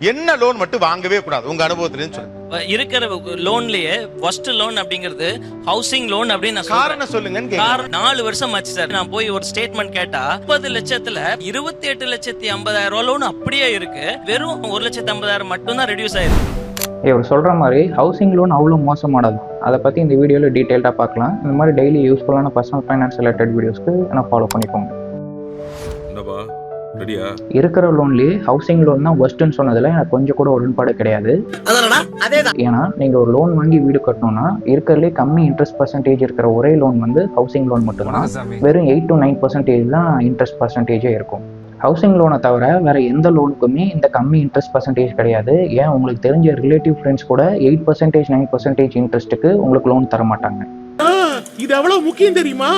என்ன லோன் மட்டும் வாங்கவே கூடாது உங்க அனுபவத்திலேன்னு சொல்லுங்க. இருக்கிற லோன்லயே ஃபர்ஸ்ட் லோன் அப்படிங்கிறது ஹவுசிங் லோன் அப்படின்னு நான் காரணம் சொல்லுங்க. 4 வருஷம் ஆச்சு சார். நான் போய் ஒரு ஸ்டேட்மெண்ட் கேட்டா 30 லட்சத்துல 28,50,000 லோன் அப்படியே இருக்கு. வெறும் 1,50,000 மட்டும் தான் ரெடியூஸ் ஆயிருக்கு. இவர் சொல்கிற மாதிரி ஹவுசிங் லோன் அவ்வளோ மோசமானது. அதை பற்றி இந்த வீடியோவில் டீட்டெயில்டாக பார்க்கலாம். இந்த மாதிரி டெய்லி யூஸ்ஃபுல்லான பர்சனல் ஃபைனான்ஸ் ரிலேட்டட் வீடியோஸ்க்கு நான் ஃபாலோ பண்ணிக்கோங்க. இருக்கிற லோன்லேயே ஹவுசிங் லோன் தான் பெஸ்ட்னு சொன்னதில் எனக்கு கொஞ்சம் கூட உடன்பாடு கிடையாது. ஏன்னா நீங்கள் ஒரு லோன் வாங்கி வீடு கட்டணும்னா இருக்கிறதுலே கம்மி இன்ட்ரெஸ்ட் பர்சன்டேஜ் இருக்கிற ஒரே லோன் வந்து ஹவுசிங் லோன் மட்டும்தான். வெறும் 8 to 9% தான் இன்ட்ரெஸ்ட் பர்சன்டேஜே இருக்கும். ஹவுசிங் லோனை தவிர வேற எந்த லோனுக்குமே இந்த கம்மி இன்ட்ரெஸ்ட் பர்சன்டேஜ் கிடையாது. ஏன் உங்களுக்கு தெரிஞ்ச ரிலேட்டிவ் ஃப்ரெண்ட்ஸ் கூட 8% 9% இன்ட்ரெஸ்ட்டுக்கு உங்களுக்கு லோன் தர மாட்டாங்க. இது எவ்வளவு முக்கியம் தெரியுமா?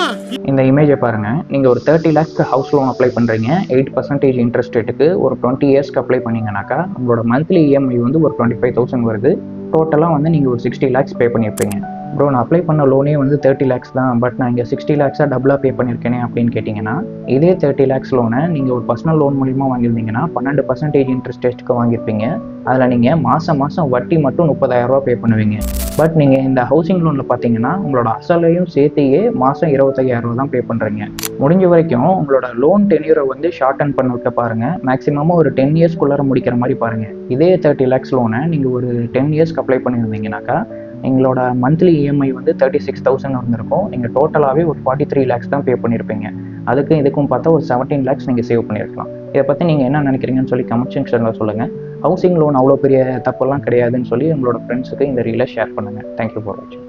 இந்த இமேஜை பாருங்க. நீங்க ஒரு 30 lakhs ஹவுஸ் லோன் அப்ளை பண்றீங்க. 8% இன்ட்ரெஸ்ட் ரேட்டுக்கு ஒரு 20 yearsக்கு அப்ளை பண்ணீங்கன்னாக்கா உங்களோட மந்த்லி இஎம்ஐ வந்து ஒரு 25,000 வருது. டோட்டலாக வந்து நீங்கள் ஒரு 60 lakhs பே பண்ணியிருப்பீங்க. ப்ரோ, நான் அப்ளை பண்ண லோனே வந்து 30 lakhs தான், பட் நான் இங்கே 60 lakhs டபுளாக பே பண்ணியிருக்கேனே அப்படின்னு கேட்டிங்கன்னா, இதே 30 lakhs லோனை நீங்கள் ஒரு பர்சனல் லோன் மூலிமா வாங்கியிருந்தீங்கன்னா 12% இன்ட்ரெஸ்ட் ரேட்டுக்கு வாங்கியிருப்பீங்க. அதில் நீங்கள் மாதம் வட்டி மட்டும் 30,000 ரூபா பே பண்ணுவீங்க. பட் நீங்கள் இந்த ஹவுசிங் லோனில் பார்த்தீங்கன்னா உங்களோட அசலையும் சேர்த்தையே மாதம் 25,000 ரூபா தான் பே பண்ணுறீங்க. முடிஞ்ச வரைக்கும் உங்களோட லோன் டென்யூரை வந்து ஷார்டன் பண்ண விட்டு பாருங்கள். மேக்ஸிமமாக ஒரு 10 yearsக்குள்ளார முடிக்கிற மாதிரி பாருங்கள். இதே 30 lakhs லோனை நீங்கள் ஒரு 10 yearsக்கு அப்ளை பண்ணியிருந்தீங்கன்னாக்கா எங்களோட மந்த்லி இஎம்ஐ வந்து 36,000 இருந்திருக்கும். நீங்கள் டோட்டலாகவே ஒரு 43 lakhs தான் பே பண்ணியிருப்பீங்க. அதுக்கும் இதுக்கும் பார்த்தா ஒரு 17 lakhs நீங்கள் சேவ் பண்ணியிருக்கலாம். இதை பற்றி நீங்கள் என்ன நினைக்கிறீங்கன்னு சொல்லி கமெண்ட் செக்ஷனில் சொல்லுங்கள். ஹவுசிங் லோன் அவ்வளோ பெரிய தப்பெல்லாம் கிடையாதுன்னு சொல்லி உங்களோட ஃப்ரெண்ட்ஸுக்கு இந்த ரீலை ஷேர் பண்ணுங்கள். தேங்க்யூ ஃபார் வாட்சிங்.